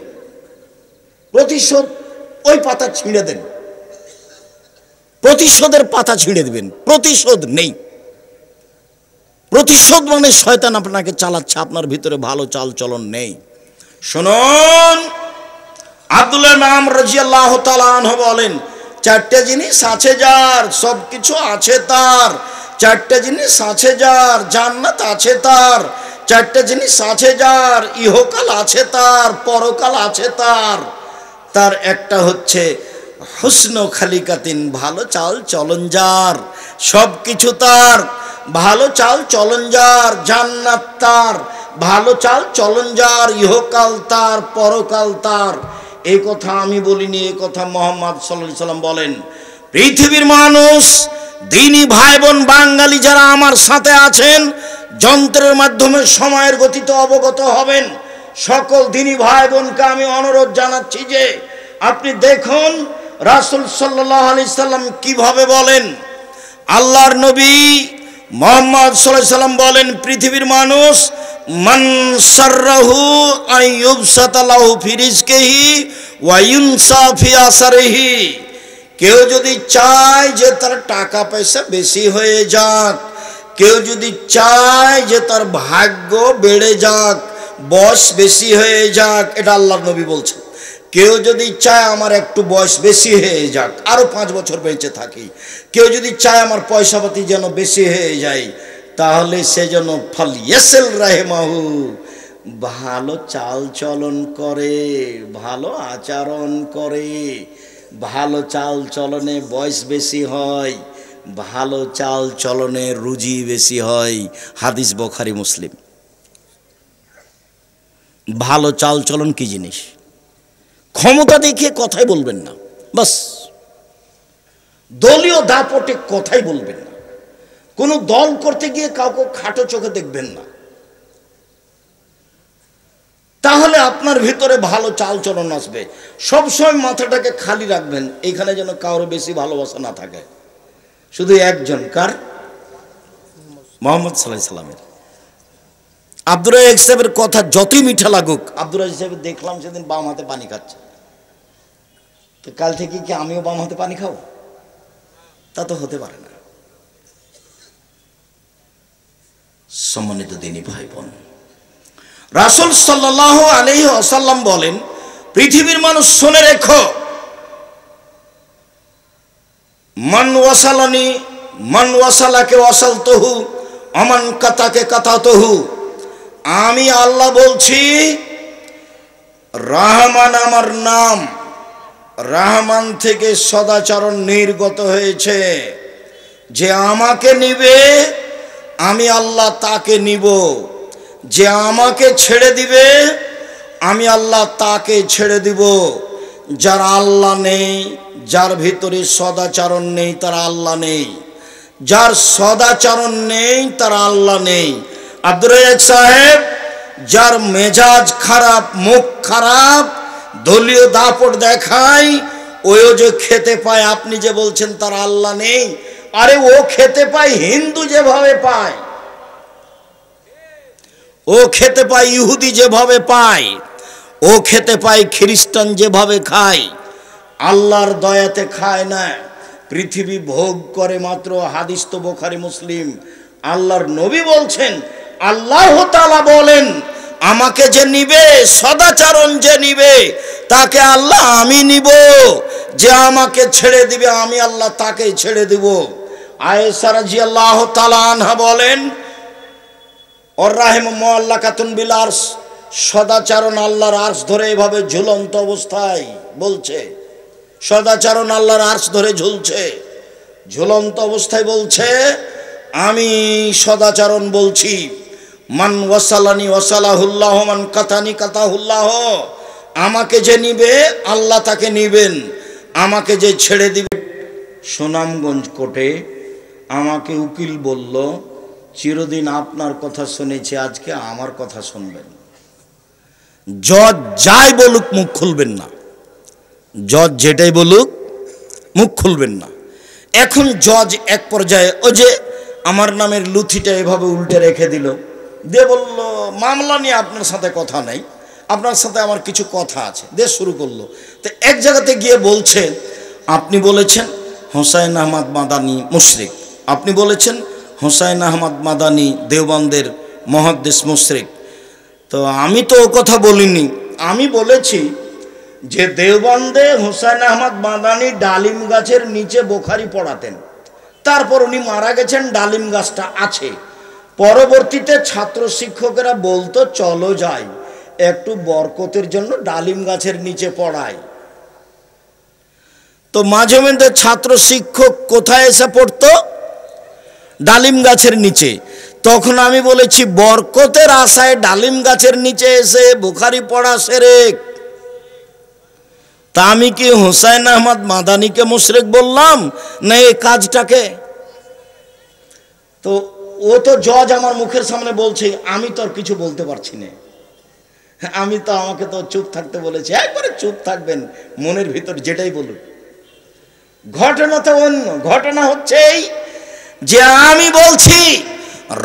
প্রতিশোধ ওই পাতা ছিঁড়ে দেন, প্রতিশোধের পাতা ছিঁড়ে দেবেন। প্রতিশোধ নেই, প্রতিশোধ মানে শয়তান আপনাকে চালাচ্ছে, আপনার ভিতরে ভালো চাল চলন নেই। শুনুন, আব্দুল্লাহ নাম রাদিয়াল্লাহু তাআলা আনহু বলেন, 4টে জিনিস আছে যার, সব কিছু আছে তার। 4টে জিনিস আছে যার, জান্নাত আছে তার। 4টে জিনিস আছে যার, ইহকাল আছে তার, পরকাল আছে তার। তার একটা হচ্ছে হুসনু খালিকাতিন, ভালো চাল চলন যার, সব কিছু তার। ভালো চাল চলন যার, জান্নাত তার। ভালো চাল চলন যার, ইহকাল তার, পরকাল তার। এই কথা আমি বলিনি, এই কথা মুহাম্মদ সাল্লাল্লাহু আলাইহি সাল্লাম বলেন। পৃথিবীর মানুষ, দিনী ভাই বোন বাঙালি যারা আমার সাথে আছেন, যন্ত্রের মাধ্যমে সময়ের গতিতে অবগত হবেন। সকল দিনী ভাই বোনকে আমি অনুরোধ জানাচ্ছি যে আপনি দেখুন, রাসূল সাল্লাল্লাহু আলাইহি সাল্লাম কিভাবে বলেন? আল্লাহর নবী মুহাম্মদ সাল্লাল্লাহু আলাইহি সাল্লাম বলেন, পৃথিবীর মানুষ মান সাররাহু আইয়ুবসাতা লাহু ফি রিজকিহি ওয়া ইউনসা ফি আসারিহি, কেউ যদি চায় যে তার টাকা পয়সা বেশি হয়ে যাক, কেউ যদি চায় যে তার ভাগ্য বেড়ে যাক, বয়স বেশি হয়ে যাক, এটা আল্লাহর নবী বলছেন। কেউ যদি চায় আমার একটু বয়স বেশি হয়ে যাক, আরো 5 বছর বেঁচে থাকি, কেউ যদি চায় আমার পয়সাপাতি যেন বেশি হয়ে যায়, তাহলে সে যেন ফালিয়াসিল রাহিমাহু, ভালো চাল চলন করে, ভালো আচরণ করে। ভালো চাল চলনে বয়স বেশি হয়, ভালো চাল চলনে রুজি বেশি হয়। হাদিস বুখারী মুসলিম। ভালো চাল চলন কি জিনিস? ক্ষমতা দেখিয়ে কথাই বলবেন না, বাস। দলীয় দাপটে কথাই বলবেন না, কোনো দল করতে গিয়ে কাউকে খাটো চোখে দেখবেন না, তাহলে আপনার ভিতরে ভালো চাল চলন আসবে। সবসময় মাথাটাকে খালি রাখবেন, এইখানে যেন কারো বেশি ভালোবাসা না থাকে, শুধু একজন, কার? মুহাম্মদ সাল্লাল্লাহু আলাইহি সাল্লামের। আব্দুর রাজ্জাক সাহেবের কথা যতই মিঠা লাগুক, আব্দুর রাজ্জাক সাহেব দেখলাম সেদিন বাম হাতে পানি খাচ্ছে, তো কাল থেকে কি আমিও বাম হাতে পানি খাবো? তা তো হতে পারে না। সম্মানিত দিনী ভাই বোন, রাসূল সাল্লাল্লাহু আলাইহি ওয়াসাল্লাম বলেন, পৃথিবীর মানুষ শুনে রেখো, মান ওয়াসালানি মান ওয়াসালাকে ওয়াসালতুহু আমান কাতাকে কাতাতুহু। আমি আল্লাহ বলছি, রহমান আমার নাম, রহমান থেকে সদাচরণ নির্গত হয়েছে। যে আমাকে নিবে আমি আল্লাহ তাকে নিব, যে আমাকে ছেড়ে দিবে আমি আল্লাহ তাকে ছেড়ে দিব। যার আল্লাহ নেই, যার ভিতরে সদাচরণ নেই, তার আল্লাহ নেই। যার সদাচরণ নেই, তার আল্লাহ নেই। আব্দুর রাজ্জাক সাহেব, যার মেজাজ খারাপ, মুখ খারাপ, দলীয় দাপট দেখায়, ওও যে খেতে পায়, আপনি যে বলছেন তার আল্লাহ নেই, আরে ও খেতে পায় হিন্দু যেভাবে পায়, ও খেতে পায় ইহুদি যেভাবে পায়, ও খেতে পায় খ্রিস্টান যেভাবে খায়। আল্লাহর দয়াতে খায় না, পৃথিবী ভোগ করে মাত্র। হাদিস তো বুখারী মুসলিম। আল্লাহর নবী বলছেন, আল্লাহ তাআলা বলেন, আমাকে যে নিবে, সদাচরণ যে নিবে, তাকে আল্লাহ আমি নিব। যে আমাকে ছেড়ে দিবে আমি আল্লাহ তাকে ছেড়ে দিব। আয়েশা রাদিয়াল্লাহু তাআলা আনহা বলেন, ওর রাহিম মুআল্লাকাতুন বিল আরশ, সদাচরণ আল্লাহর আরশ ধরে এভাবে ঝুলন্ত অবস্থায় বলছে, সদাচরণ আল্লাহর আরশ ধরে ঝুলছে, ঝুলন্ত অবস্থায় বলছে, আমি সদাচরণ বলছি, মান ওয়াসালানি ওয়াসালাহুল্লাহ, মান কাতানি কাতাহুল্লাহ। আমাকে যে নিবে আল্লাহ তাকে নিবেন, আমাকে যে ছেড়ে দিবে। সুনামগঞ্জ কোর্টে আমাকে উকিল বলল, চিরদিন আপনার কথা শুনেছি, আজকে আমার কথা শুনবেন। জজ যাই বলুক মুখ খুলবেন না, জজ যেটাই বলুক মুখ খুলবেন না। এখন জজ এক পর্যায়ে ওই যে আমার নামের লুথিটা এভাবে উল্টে রেখে দিল, দিয়ে বলল, মামলা নিয়ে আপনার সাথে কথা নাই, আপনার সাথে আমার কিছু কথা আছে, দিয়ে শুরু করলো। তো এক জায়গাতে গিয়ে বলছে, আপনি বলেছেন হোসাইন আহমদ মাদানী মুশরিক, আপনি বলেছেন হোসাইন আহমদ মাদানী দেওবন্দের মুহাদ্দিস মুশরিক। তো আমি তো ও কথা বলিনি, আমি বলেছি যে দেওবন্দে হোসাইন আহমদ মাদানী ডালিম গাছের নিচে বুখারী পড়াতেন, তারপর উনি মারা গেছেন, ডালিম গাছটা আছে। পরবর্তীতে ছাত্র শিক্ষকেরা বলতো, চলো যাই একটু বরকতের জন্য ডালিম গাছের নিচে পড়াই। তো মাঝে মধ্যে ছাত্র শিক্ষক কোথায় এসে পড়তো? ডালিম গাছের নিচে। তখন আমি বলেছি, বরকতের আশায় ডালিম গাছের নিচে এসে বুখারী পড়া শিরক। তা আমি কি হোসাইন আহমদ মাদানীকে মুশরিক বললাম না এই কাজটাকে? তো ও তো জজ আমার মুখের সামনে বলছে, আমি তো আর কিছু বলতে পারছি না। আমি তো, আমাকে তো চুপ থাকতে বলেছে। একবারে চুপ থাকবেন, মনের ভিতর যেটাই বলুক। ঘটনা তো অন্য। ঘটনা হচ্ছে এই যে আমি বলছি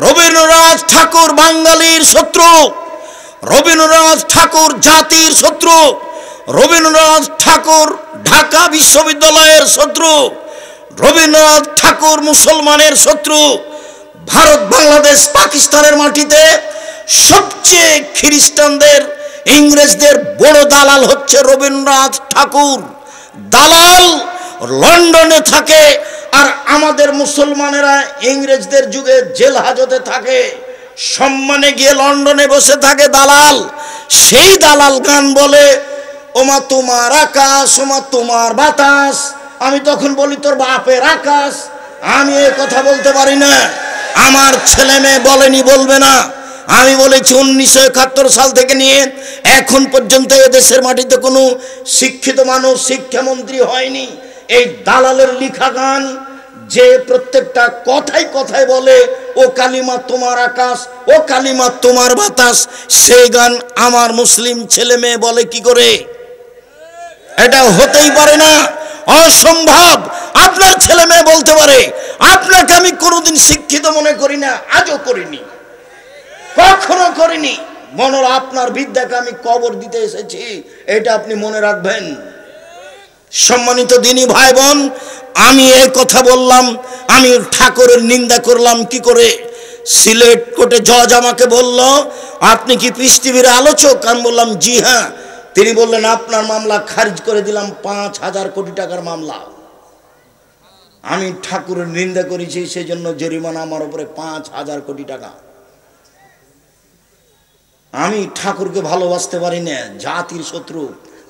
রবীন্দ্রনাথ ঠাকুর বাঙালির শত্রু, রবীন্দ্রনাথ ঠাকুর জাতির শত্রু, রবীন্দ্রনাথ ঠাকুর ঢাকা বিশ্ববিদ্যালয়ের শত্রু, রবীন্দ্রনাথ ঠাকুর মুসলমানের শত্রু। ভারত, বাংলাদেশ, পাকিস্তানের মাটিতে সবচেয়ে খ্রিস্টানদের, ইংরেজদের বড় দালাল হচ্ছে রবীন্দ্রনাথ ঠাকুর। দালাল লন্ডনে থাকে, আর আমাদের মুসলমানেরা ইংরেজদের যুগে জেল হাজতে থাকে, সম্মানে গিয়ে লন্ডনে বসে থাকে দালাল। সেই দালাল গান বলে, ওমা তোমার আকাশ, ওমা তোমার বাতাস। আমি তখন বলি তোর বাপের আকাশ। আমি এ কথা বলতে পারি না, আমার ছেলে মেয়ে বলেনি, বলবে না। আমি বলেছি 1971 সাল থেকে নিয়ে এখন পর্যন্ত এদেশের মাটিতে কোনো শিক্ষিত মানুষ শিক্ষামন্ত্রী হয়নি। এই দালালের লিখা গান যে প্রত্যেকটা কথায় কথায় বলে ও কালিমা তোমার আকাশ, ও কালিমা তোমার বাতাস, সেই গান আমার মুসলিম ছেলে মেয়ে বলে কি করে? এটা হতেই পারে না, অসম্ভব। আপনার ছেলে মেয়ে বলতে পারে। আপনাকে আমি কোনোদিন শিক্ষিত মনে করি না, আজও করিনি, কখনো করিনি। মনে আপনার বিদ্যাকে আমি কবর দিতে এসেছি, এটা আপনি মনে রাখবেন। সম্মানিত দিনী ভাই বোন, আমি এই কথা বললাম, আমি ঠাকুরের নিন্দা করলাম কি করে? সিলেট কোর্টে জজ আমাকে বলল, আপনি কি পিস টিভির আলোচক? আমি বললাম জি হ্যাঁ। তিনি বললেন আপনার মামলা খারিজ করে দিলাম, 5,000 কোটি টাকার মামলা। আমি ঠাকুরের নিন্দা করেছি, সেই জন্য জরিমানা আমার উপরে 5,000 কোটি টাকা। আমি ঠাকুরকে ভালোবাসতে পারি না, জাতির শত্রু,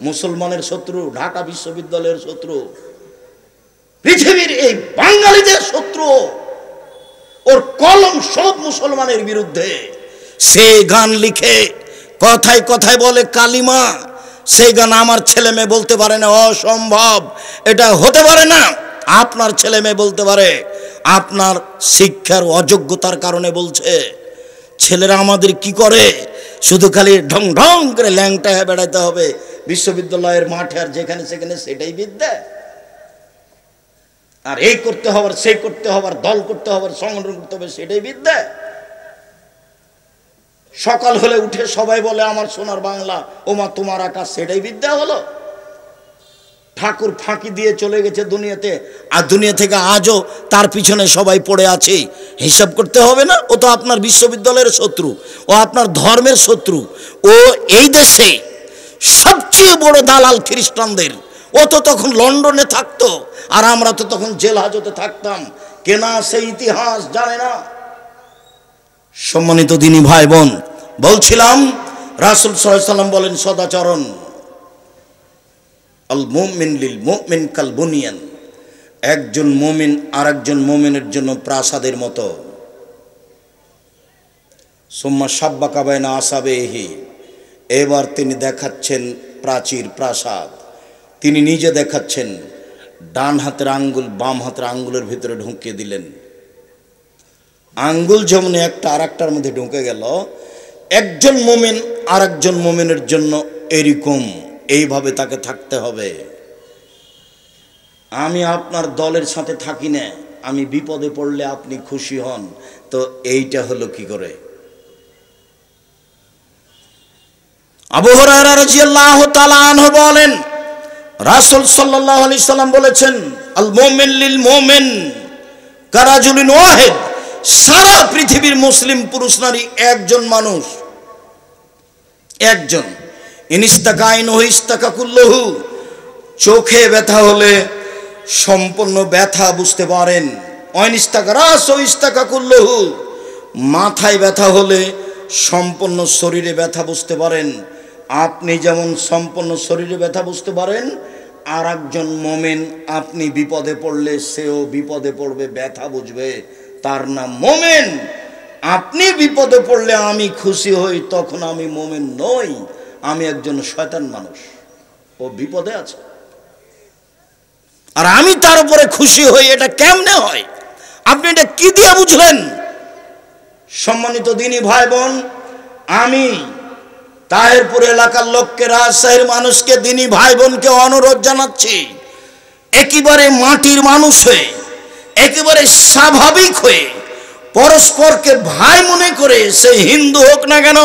মুসলমানের শত্রু, ঢাকা বিশ্ববিদ্যালয়ের শত্রু, পৃথিবীর এই বাঙালিদের শত্রু। ওর কলম সব মুসলমানের বিরুদ্ধে। সে গান লিখে কথায় কথায় বলে কালিমা, সেই গান আমার ছেলে মেয়ে বলতে পারে না, অসম্ভব, এটা হতে পারে না। আপনার ছেলে মেয়ে বলতে পারে, আপনার শিক্ষার অযোগ্যতার কারণে বলছে। ছেলেরা আমাদের কি করে? শুধু খালি ঢং ঢং করে ল্যাংটা হয়ে বেড়াতে হবে বিশ্ববিদ্যালয়ের মাঠে, আর যেখানে সেখানে সেটাই বিদ্যা। আর এই করতে হবে, সেই করতে হবে, দল করতে হবে, সংগঠন করতে হবে, সেটাই বিদ্যা। সকাল হলে উঠে সবাই বলে আমার সোনার বাংলা, ওমা তোমার আকাশ, সেটাই বিদ্যা হলো। ঠাকুর ফাঁকি দিয়ে চলে গেছে দুনিয়াতে, আর দুনিয়া থেকে আজও তার পিছনে সবাই পড়ে আছে। হিসাব করতে হবে না? ও তো আপনার বিশ্ববিদ্যালয়ের শত্রু, ও আপনার ধর্মের শত্রু, ও এই দেশে সবচেয়ে বড় দালাল খ্রিস্টানদের। ও তো তখন লন্ডনে থাকতো, আর আমরা তো তখন জেল হাজতে থাকতাম। কেনা সেই ইতিহাস জানে না। সম্মানিত দিনী ভাই বোন, বলছিলাম রাসূল সাল্লাল্লাহু আলাইহি ওয়াসাল্লাম বলেন সদাচরণ, আল মুমিন লিল মুমিন কাল বুনিয়ান। একজন মুমিন আরেকজন মুমিনের জন্য প্রাসাদের মতো। সুম্মা সাব্বাকা বাইনা আসাবেহি। এবার তিনি দেখাচ্ছেন প্রাচীর, প্রাসাদ। তিনি নিজে দেখাচ্ছেন, ডান হাতের আঙ্গুল বাম হাতের আঙ্গুলের ভিতরে ঢুকিয়ে দিলেন। আঙ্গুল যেমন একটা আর একটার মধ্যে ঢুকে গেল, একজন মুমিন আর একজন মুমিনের জন্য এরকম এইভাবে তাকে থাকতে হবে। আমি আপনার দলের সাথে থাকি না, আমি বিপদে পড়লে আপনি খুশি হন, তো এইটা হলো কি করে? আবু হুরায়রা রাদিয়াল্লাহু তাআলা আনহু বলেন, রাসূল সাল্লাল্লাহু আলাইহি সাল্লাম বলেছেন, আল মুমিন লিল মুমিন কারাজুলিন ওয়াহিদ। সারা পৃথিবীর মুসলিম পুরুষ নারী একজন মানুষ, একজন। ইনিস্তাকাইনহু ইস্তাকা কুল্লুহু। চোখে ব্যথা হলে সম্পূর্ণ ব্যথা বুঝতে পারেন। অনিস্তাকা রাসু ইস্তাকা কুল্লুহু। মাথায় ব্যথা হলে সম্পূর্ণ শরীরে ব্যথা বুঝতে পারেন। আপনি যেমন সম্পূর্ণ শরীরে ব্যথা বুঝতে পারেন, আর একজন মুমিন আপনি বিপদে পড়লে সেও বিপদে পড়বে, ব্যথা বুঝবে, তার নাম মুমিন। আপনি বিপদে পড়লে আমি খুশি হই, তখন আমি মুমিন নই, আমি একজন শয়তান মানুষ, ও বিপদে আছে, আর আমি তার উপরে খুশি হই। এটা কেমনে হয়? আপনি এটা কি দিয়ে বুঝলেন? সম্মানিত দিনী ভাই বোন, আমি তাহেরপুর এলাকার লোককে, রাজশাহীর মানুষকে, দিনী ভাই বোনকে অনুরোধ জানাচ্ছি, একেবারে মাটির মানুষ হয়ে, একেবারে স্বাভাবিক হয়ে, পরস্পরকে ভাই মনে করে, সে হিন্দু হোক না কেন,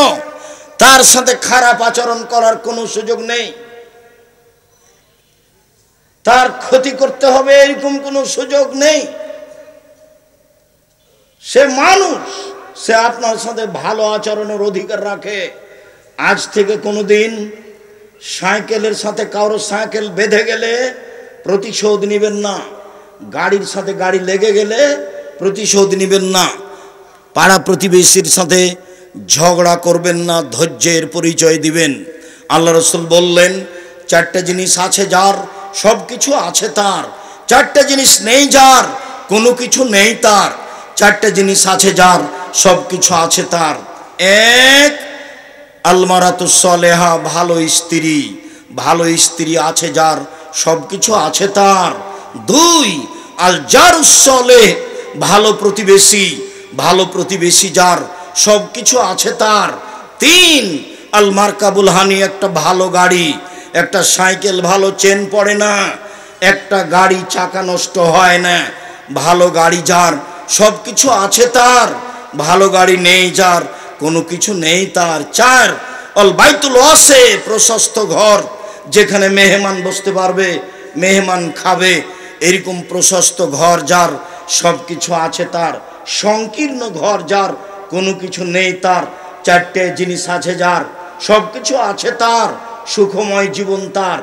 তার সাথে খারাপ আচরণ করার কোনো সুযোগ নেই। তার ক্ষতি করতে হবে এরকম কোনো সুযোগ নেই। সে মানুষ, সে আপনার সাথে ভালো আচরণের অধিকার রাখে। আজ থেকে কোনোদিন সাইকেলের সাথে কারো সাইকেল বেঁধে গেলে প্রতিশোধ নেবেন না, গাড়ির সাথে গাড়ি লেগে গেলে প্রতিশোধ নেবেন না, পাড়া প্রতিবেশীর সাথে ঝগড়া করবেন না, ধৈর্যের পরিচয় দিবেন। আল্লাহ রাসূল বললেন, চারটা জিনিস আছে যার, সব কিছু আছে তার। চারটা জিনিস নেই যার, কোনো কিছু নেই তার। চারটা জিনিস আছে যার, সব কিছু আছে তার। এক, আলমারাতুস সালেহা, ভালো স্ত্রী। ভালো স্ত্রী আছে যার, সব কিছু আছে তার। দুই, আল জারুস সালেহ, ভালো প্রতিবেশী। ভালো প্রতিবেশী যার, সব কিছু আছে তার। তিন, আল মারকাবুল হানি, একটা ভালো গাড়ি। একটা সাইকেল ভালো চেন পড়ে না, একটা গাড়ি চাকা নষ্ট হয় না। ভালো গাড়ি যার, সব কিছু আছে তার। ভালো গাড়ি নেই যার, কোনো কিছু নেই তার। চার, অল বাইতুল ওয়াসে, প্রশস্ত ঘর, যেখানে মেহমান বসতে পারবে, মেহমান খাবে, এরকম প্রশস্ত ঘর যার, সব কিছু আছে তার। সংকীর্ণ ঘর যার, কোনো কিছু নেই তার। চারটে জিনিস আছে যার, সব কিছু আছে তার, সুখময় জীবন তার।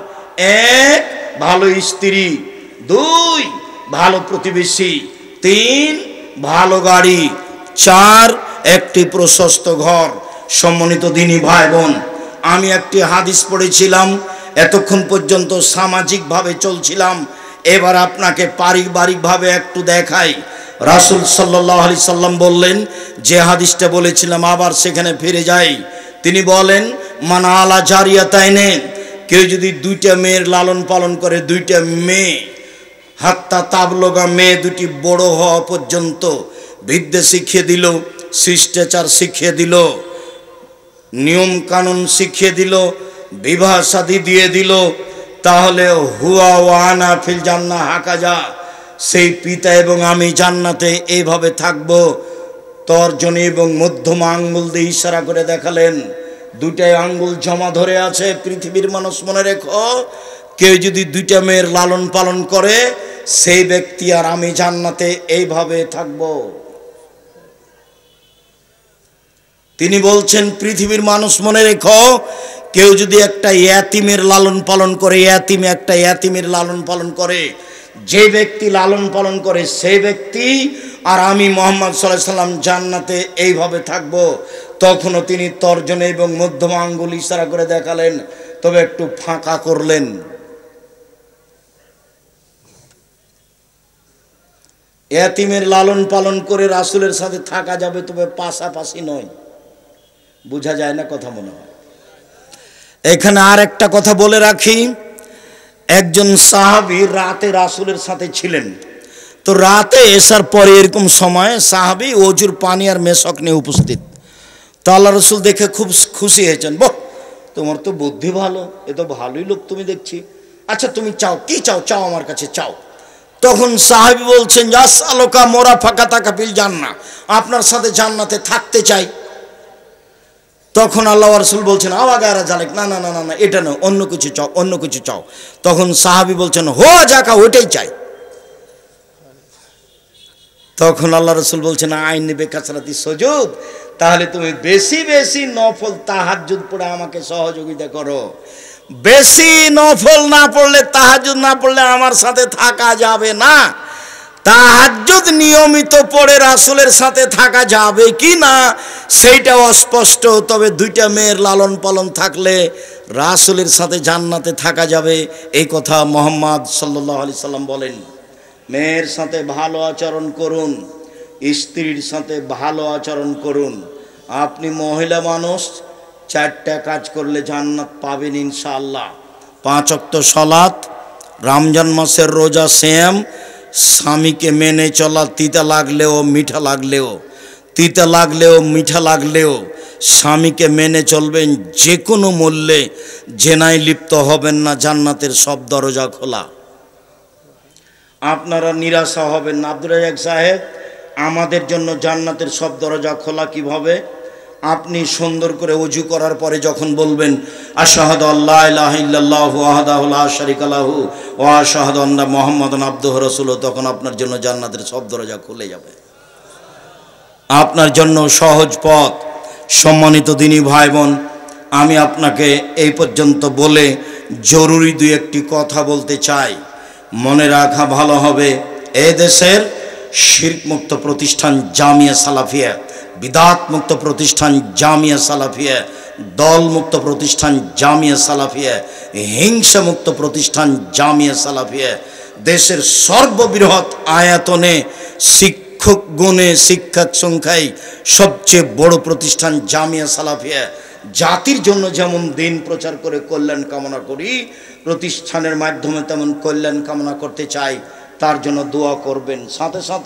এক, ভালো স্ত্রী। দুই, ভালো প্রতিবেশী। তিন, ভালো গাড়ি। চার, একটি প্রশস্ত ঘর। সম্মানিত দিনী ভাই বোন, আমি একটি হাদিস পড়েছিলাম, এতক্ষণ পর্যন্ত সামাজিকভাবে চলছিলাম, এবার আপনাকে পারিবারিকভাবে একটু দেখাই। রাসূল সাল্লাল্লাহু আলাইহি সাল্লাম বললেন, যে হাদিসটা বলেছিলাম আবার সেখানে ফিরে যাই। তিনি বলেন, মান আলা জারিয়াতাইনে, কেউ যদি দুইটা মেয়ের লালন পালন করে, দুইটা মেয়ে, হাত্তা তাবলগা, মেয়ে দুটি বড় হওয়া পর্যন্ত বিদ্যা শিখিয়ে দিল, শিষ্টাচার শিখিয়ে দিল, নিয়ম কানুন শিখিয়ে দিল, বিবাহ শাদী দিয়ে দিল, তাহলে হুয়া ওয়ানা ফিল জান্নাহ হাকাজা, সেই পিতা এবং আমি জান্নাতে এইভাবে থাকবো। তর্জনী এবং মধ্যমা আঙ্গুল দিয়ে ইশারা করে দেখালেন, দুইটাই আঙ্গুল জমা ধরে আছে। পৃথিবীর মানুষ মনে রেখো, কেউ যদি দুইটা মেয়ের লালন পালন করে, সেই ব্যক্তি আর আমি জান্নাতে এইভাবে থাকবো। তিনি বলছেন, পৃথিবীর মানুষ মনে রেখো, কেউ যদি একটা ইয়াতিমের লালন পালন করে, একটা ইয়াতিমের লালন পালন করে, যে ব্যক্তি লালন পালন করে সেই ব্যক্তি আর আমি মুহাম্মদ সাল্লাল্লাহু আলাইহি সাল্লাম জান্নাতে এইভাবে থাকব। তখনও তিনি তর্জনী এবং মধ্যমা আঙ্গুল ইশারা করে দেখালেন, তবে একটু ফাঁকা করলেন। ইয়াতিমের লালন পালন করে রাসূলের সাথে থাকা যাবে, তবে পাশাপাশি নয়। বোঝা যায় না কথা মনে হয়। এখানে আর একটা কথা বলে রাখি, একজন সাহাবী রাতে রাসূলের সাথে ছিলেন। তো রাতে এসার পরে এরকম সময় সাহাবী ওজুর পানি আর মেশক নিয়ে উপস্থিত। তো আল্লাহ রাসূল দেখে খুব খুশি হয়েছেন, বাহ, তোমার তো বুদ্ধি ভালো, এ তো ভালোই লোক তুমি দেখছি। আচ্ছা তুমি চাও, কি চাও? চাও আমার কাছে চাও। তখন সাহাবী বলছেন, আসআলুকা মুরাফাকাতাকা ফিল জান্নাহ, আপনার সাথে জান্নাতে থাকতে চাই। তখন আল্লাহ রাসূল বলছেন, আওয়াগারা জালেক, না না না না না, এটা না, অন্য কিছু চাও, অন্য কিছু চাও। তখন সাহাবী বলছেন, হো যাকা, ওইটাই চাই। তখন আল্লাহ রাসূল বলছেন, আইন নেবে কাসরাতি সুজুদ, তাহলে তুমি বেশি বেশি নফল তাহাজ্জুদ পড়ে আমাকে সহযোগিতা করো। বেশি নফল না পড়লে, তাহাজ্জুদ না পড়লে আমার সাথে থাকা যাবে না। তাহাজ্জুদ নিয়মিত পড়ে রাসূলের সাথে থাকা যাবে কি না সেইটা অস্পষ্ট, তবে দুইটা মেয়ের লালন পালন থাকলে রাসূলের সাথে জান্নাতে থাকা যাবে, এই কথা মুহাম্মদ সাল্লাল্লাহু আলাইহি সাল্লাম বলেন। মেয়ের সাথে ভালো আচরণ করুন, স্ত্রীর সাথে ভালো আচরণ করুন। আপনি মহিলা মানুষ, চারটা কাজ করলে জান্নাত পাবেন ইনশাআল্লাহ। 5 ওয়াক্ত সালাত, রমজান মাসের রোজা, সিয়াম, স্বামীকে মেনে চলা, তিতা লাগলেও মিঠা লাগলেও, তিতা লাগলেও মিঠা লাগলেও স্বামীকে মেনে চলবেন, যে কোনো মূল্যে জেনায় লিপ্ত হবেন না, জান্নাতের সব দরজা খোলা। আপনারা নিরাশা হবেন না। আব্দুর রাজ্জাক সাহেব, আমাদের জন্য জান্নাতের সব দরজা খোলা কিভাবে? আপনি সুন্দর করে ওযু করার পরে যখন বলবেন আশহাদু আল্লা ইলাহা ইল্লাল্লাহু ওয়াহদাহু লা শারীকা লাহু ওয়া আশহাদু আন্না মুহাম্মাদান আবদুহু ওয়া রাসূলুহু, তখন আপনার জন্য জান্নাতের সব দরজা খুলে যাবে। আপনার জন্য সহজ পথ। সম্মানিত দিনী ভাই বোন, আমি আপনাকে এই পর্যন্ত বলে জরুরি দুই একটি কথা বলতে চাই। মনে রাখা ভালো হবে, এ দেশের শিরক মুক্ত প্রতিষ্ঠান জামিয়া সালাফিয়া, বিদাত মুক্ত প্রতিষ্ঠান জামিয়া সালাফিয়া, দল মুক্ত প্রতিষ্ঠান জামিয়া সালাফিয়া, হিংসা মুক্ত প্রতিষ্ঠান জামিয়া সালাফিয়া, দেশের সর্ববৃহৎ আয়তনে শিক্ষক গুণে শিক্ষক সংখ্যায় সবচেয়ে বড় প্রতিষ্ঠান জামিয়া সালাফিয়া। জাতির জন্য যেমন দিন প্রচার করে কল্যাণ কামনা করি, প্রতিষ্ঠানের মাধ্যমে তেমন কল্যাণ কামনা করতে চাই। তার জন্য দোয়া করবেন। সাথে সাথে